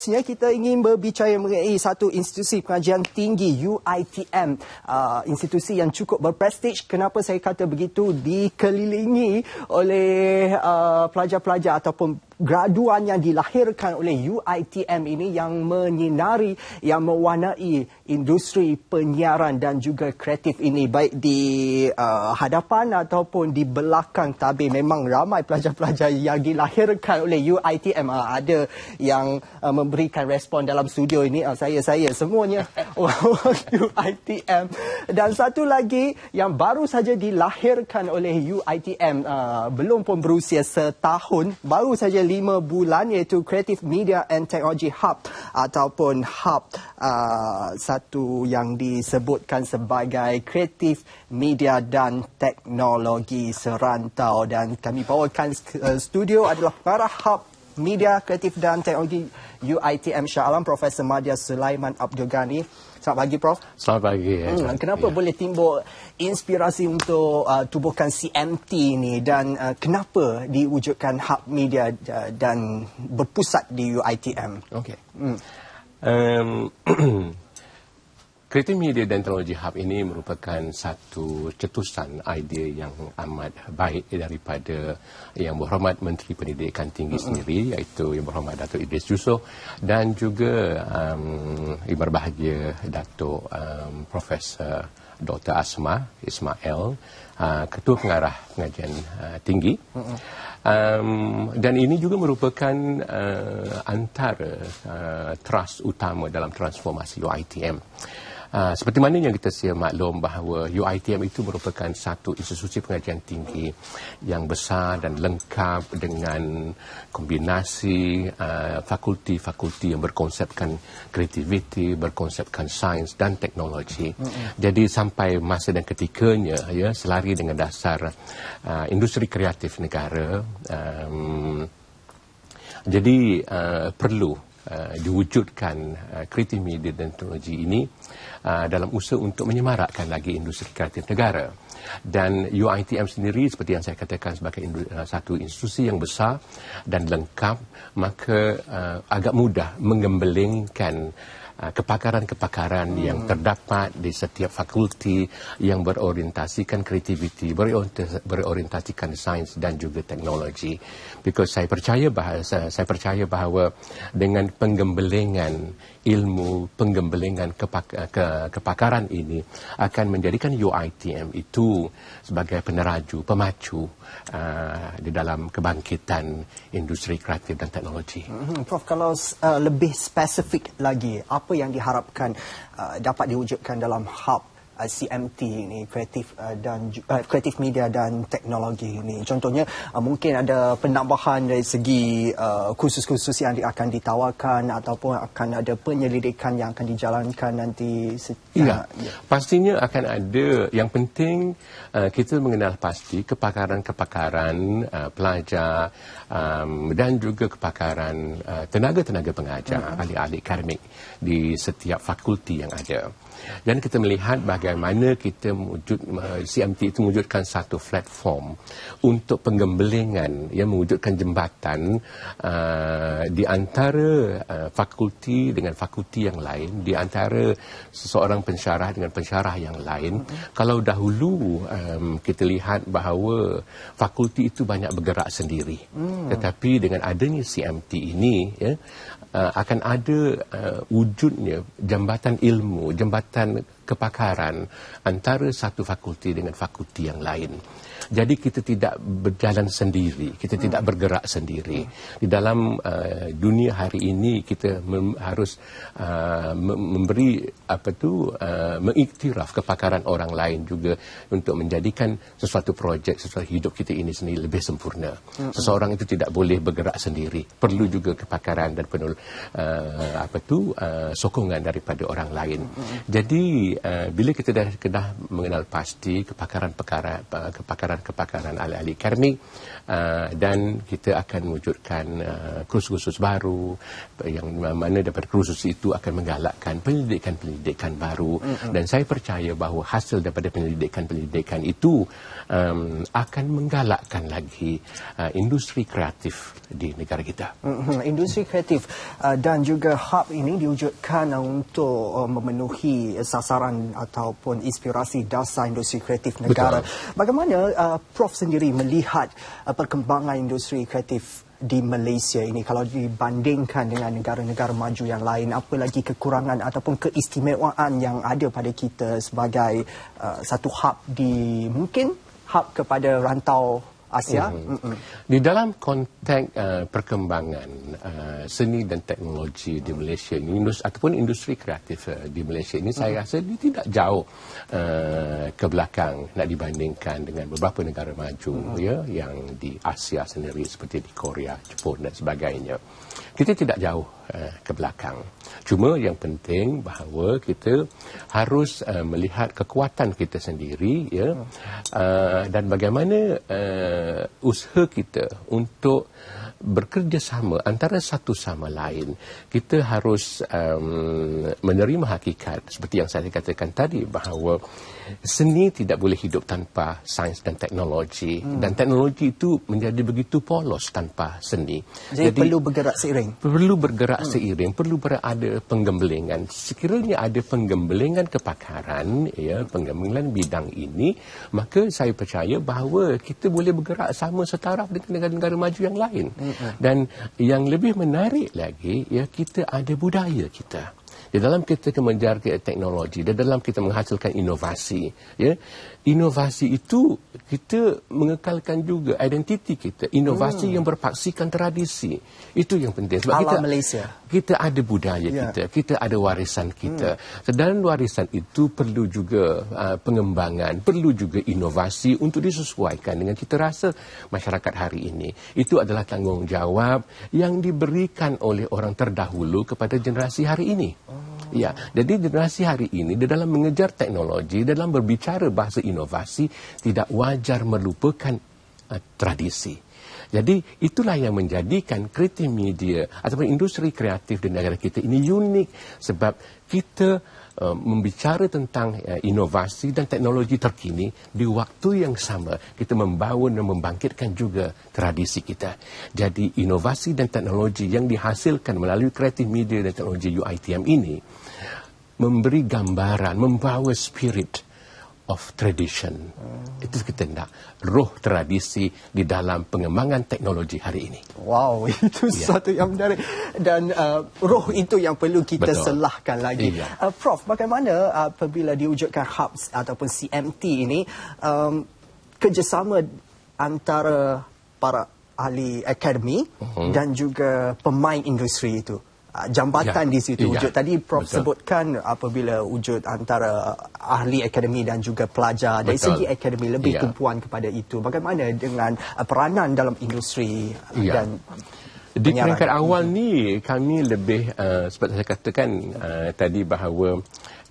Kita ingin berbicara mengenai satu institusi pengajian tinggi UiTM, institusi yang cukup berprestij. Kenapa saya kata begitu? Dikelilingi oleh pelajar-pelajar ataupun graduan yang dilahirkan oleh UiTM ini yang menyinari, yang mewarnai industri penyiaran dan juga kreatif ini, baik di hadapan ataupun di belakang tabir. Memang ramai pelajar-pelajar yang dilahirkan oleh UiTM. Ada yang memberikan respon dalam studio ini, saya semuanya UiTM. Dan satu lagi yang baru saja dilahirkan oleh UiTM, belum pun berusia setahun, baru saja 5 bulan, iaitu Creative Media and Technology Hub ataupun Hub, satu yang disebutkan sebagai Creative Media dan Teknologi Serantau. Dan kami bawakan studio adalah para Hub Media, Kreatif dan Teknologi UiTM Shah Alam, Profesor Madya Sulaiman Abdul Ghani. Selamat pagi, Prof. Selamat pagi. Kenapa boleh timbul inspirasi untuk tubuhkan CMT ini, dan kenapa diwujudkan Hub Media dan berpusat di UiTM? Okey. Creative Media dan Teknologi Hub ini merupakan satu cetusan idea yang amat baik daripada Yang Berhormat Menteri Pendidikan Tinggi sendiri, iaitu Yang Berhormat Datuk Idris Yusof, dan juga Yang Berbahagia Datuk Profesor Dr. Asma Ismail, Ketua Pengarah Pengajian Tinggi. Dan ini juga merupakan antara trust utama dalam transformasi UiTM. Seperti mana yang kita sedia maklum bahawa UiTM itu merupakan satu institusi pengajian tinggi yang besar dan lengkap dengan kombinasi fakulti-fakulti yang berkonsepkan kreativiti, berkonsepkan sains dan teknologi. Jadi sampai masa dan ketikanya, ya, selari dengan dasar industri kreatif negara, jadi perlu diwujudkan Creative Media dan Teknologi ini dalam usaha untuk menyemarakkan lagi industri kreatif negara. Dan UiTM sendiri, seperti yang saya katakan, sebagai satu institusi yang besar dan lengkap, maka agak mudah menggembelengkan kepakaran-kepakaran yang terdapat di setiap fakulti yang berorientasikan kreativiti, berorientasikan sains dan juga teknologi. Because saya percaya bahawa dengan penggembelengan ilmu, penggembelengan kepakaran ini akan menjadikan UiTM itu sebagai peneraju, pemacu di dalam kebangkitan industri kreatif dan teknologi. Prof, kalau lebih spesifik lagi, apa yang diharapkan dapat diwujudkan dalam Hub CMT ini, Creative Media dan Teknologi ini? Contohnya, mungkin ada penambahan dari segi kursus-kursus yang akan ditawarkan, ataupun akan ada penyelidikan yang akan dijalankan nanti. Ya, pastinya akan ada. Yang penting kita mengenal pasti kepakaran-kepakaran pelajar dan juga kepakaran tenaga-tenaga pengajar, ahli-ahli akademik di setiap fakulti yang ada. Dan kita melihat bagaimana kita CMT itu mewujudkan satu platform untuk penggembelengan, yang mewujudkan jembatan di antara fakulti dengan fakulti yang lain, di antara seseorang pensyarah dengan pensyarah yang lain. Kalau dahulu kita lihat bahawa fakulti itu banyak bergerak sendiri, tetapi dengan adanya CMT ini, ya, akan ada wujudnya jambatan ilmu, jambatan kepakaran antara satu fakulti dengan fakulti yang lain. Jadi kita tidak berjalan sendiri, kita tidak bergerak sendiri. Di dalam dunia hari ini kita harus memberi mengiktiraf kepakaran orang lain juga untuk menjadikan sesuatu projek, sesuatu hidup kita ini sendiri lebih sempurna. Seseorang itu tidak boleh bergerak sendiri, perlu juga kepakaran dan sokongan daripada orang lain. Jadi bila kita dah mengenal pasti kepakaran kepakaran ahli-ahli akademik, dan kita akan mewujudkan kursus-kursus baru yang mana daripada kursus itu akan menggalakkan penyelidikan baru. Dan saya percaya bahawa hasil daripada penyelidikan itu akan menggalakkan lagi industri kreatif di negara kita. Industri kreatif dan juga hub ini diwujudkan untuk memenuhi sasaran ataupun inspirasi dasar industri kreatif negara. Betul. Bagaimana Prof sendiri melihat perkembangan industri kreatif di Malaysia ini kalau dibandingkan dengan negara-negara maju yang lain? Apa lagi kekurangan ataupun keistimewaan yang ada pada kita sebagai satu hub di mungkin hub kepada rantau Asia? Di dalam konteks perkembangan seni dan teknologi di Malaysia ini, ataupun industri kreatif di Malaysia ini, saya rasa dia tidak jauh ke belakang nak dibandingkan dengan beberapa negara maju ya, yang di Asia sendiri seperti di Korea, Jepun dan sebagainya. Kita tidak jauh ke belakang. Cuma yang penting bahawa kita harus melihat kekuatan kita sendiri ya, dan bagaimana usaha kita untuk bekerjasama antara satu sama lain. Kita harus menerima hakikat seperti yang saya katakan tadi bahawa seni tidak boleh hidup tanpa sains dan teknologi, dan teknologi itu menjadi begitu polos tanpa seni. Jadi perlu bergerak seiring. Perlu bergerak seiring, perlu berada penggembelingan. Sekiranya ada penggembelingan kepakaran, ya, penggembelingan bidang ini, maka saya percaya bahawa kita boleh bergerak sama setaraf dengan negara-negara maju yang lain. Dan yang lebih menarik lagi, ya, kita ada budaya kita. Di dalam kita mengejar teknologi, di dalam kita menghasilkan inovasi, ya, inovasi itu kita mengekalkan juga identiti kita, inovasi yang berpaksikan tradisi. Itu yang penting sebab ala Malaysia. Kita ada budaya kita ada warisan kita. Dan warisan itu perlu juga pengembangan, perlu juga inovasi untuk disesuaikan dengan kita rasa masyarakat hari ini. Itu adalah tanggungjawab yang diberikan oleh orang terdahulu kepada generasi hari ini. Ya, jadi generasi hari ini di dalam mengejar teknologi, dalam berbicara bahasa inovasi, tidak wajar melupakan tradisi. Jadi itulah yang menjadikan kreatif media ataupun industri kreatif di negara kita ini unik, sebab kita membicara tentang inovasi dan teknologi terkini di waktu yang sama kita membangun dan membangkitkan juga tradisi kita. Jadi inovasi dan teknologi yang dihasilkan melalui kreatif media dan teknologi UiTM ini memberi gambaran, membawa spirit of tradition. Itu kita nak roh tradisi di dalam pengembangan teknologi hari ini. Wow, itu satu yang menarik. Dan roh itu yang perlu kita selahkan lagi. Prof, bagaimana apabila diwujudkan hubs ataupun CMT ini, kerjasama antara para ahli akademi dan juga pemain industri itu? Jambatan di situ wujud. Tadi Prof sebutkan apabila wujud antara ahli akademi dan juga pelajar. Dari segi akademi lebih tumpuan kepada itu. Bagaimana dengan peranan dalam industri dan di peringkat awal ni kami lebih seperti saya katakan tadi bahawa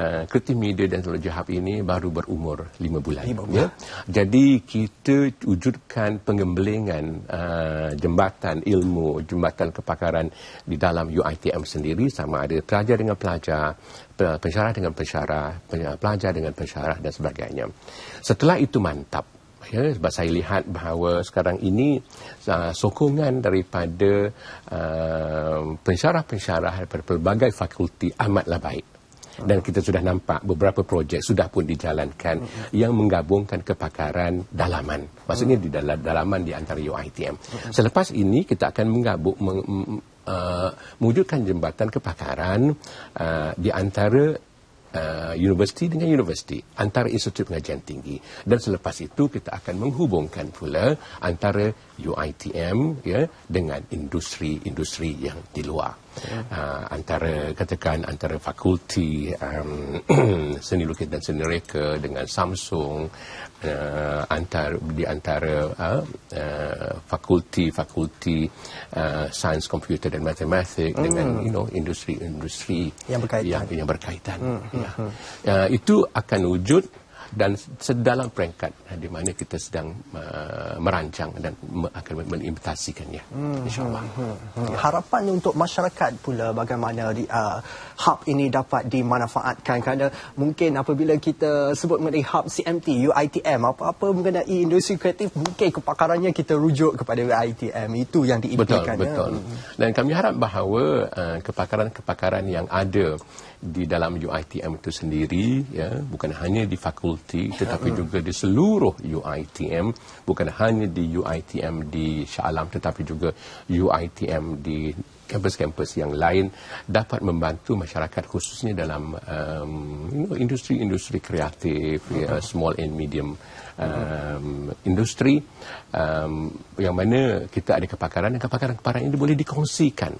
kreatif media dan teknologi hub ini baru berumur 5 bulan. Ya. Jadi kita wujudkan pengembelingan jembatan ilmu, jembatan kepakaran di dalam UiTM sendiri, sama ada pelajar dengan pelajar, pensyarah dengan pensyarah, pelajar dengan pensyarah dan sebagainya. Setelah itu mantap. Ya, sebab saya lihat bahawa sekarang ini sokongan daripada pensyarah-pensyarah daripada pelbagai fakulti amatlah baik. Dan kita sudah nampak beberapa projek sudah pun dijalankan yang menggabungkan kepakaran dalaman. Maksudnya di dalaman di antara UiTM. Selepas ini kita akan mewujudkan jembatan kepakaran di antara universiti dengan universiti, antara institut pengajian tinggi, dan selepas itu kita akan menghubungkan pula antara UiTM ya dengan industri-industri yang di luar. Antara fakulti seni lukis dan seni reka dengan Samsung, di antara fakulti sains komputer dan matematik dengan industri-industri yang berkaitan. Itu akan wujud dan sedalam peringkat di mana kita sedang merancang dan akan mengimplementasikannya, insyaAllah. Harapan untuk masyarakat pula bagaimana hub ini dapat dimanfaatkan, kerana mungkin apabila kita sebut mengenai hub CMT, UiTM, apa-apa mengenai industri kreatif, mungkin kepakarannya kita rujuk kepada UiTM, itu yang diimpikan. Betul. Dan kami harap bahawa kepakaran-kepakaran yang ada di dalam UiTM itu sendiri, ya, bukan hanya di fakulti tetapi juga di seluruh UiTM, bukan hanya di UiTM di Shah Alam tetapi juga UiTM di kampus-kampus yang lain, dapat membantu masyarakat khususnya dalam industri-industri kreatif, small and medium industri, yang mana kita ada kepakaran, dan kepakaran-kepakaran ini boleh dikongsikan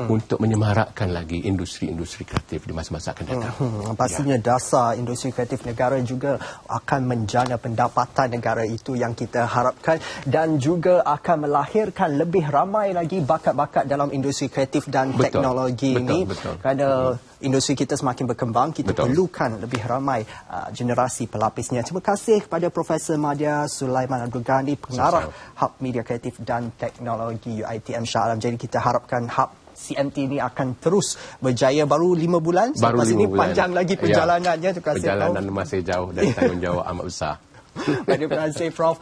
untuk menyemarakkan lagi industri-industri kreatif di masa-masa akan datang. Pastinya dasar industri kreatif negara juga akan menjana pendapatan negara, itu yang kita harapkan, dan juga akan melahirkan lebih ramai lagi bakat-bakat dalam industri kreatif dan teknologi ini. Kerana industri kita semakin berkembang, kita perlukan lebih ramai generasi pelapisnya. Terima kasih kepada Profesor Madya Sulaiman Abdul Ghani, pengarah Hub Media Kreatif dan Teknologi UiTM Shah Alam. Jadi kita harapkan Hub CMT ini akan terus berjaya. Baru 5 bulan, baru sampai sini 5 bulan. Panjang lagi perjalanannya. Perjalanan masih jauh dan tanggungjawab amat besar. Terima kasih Prof.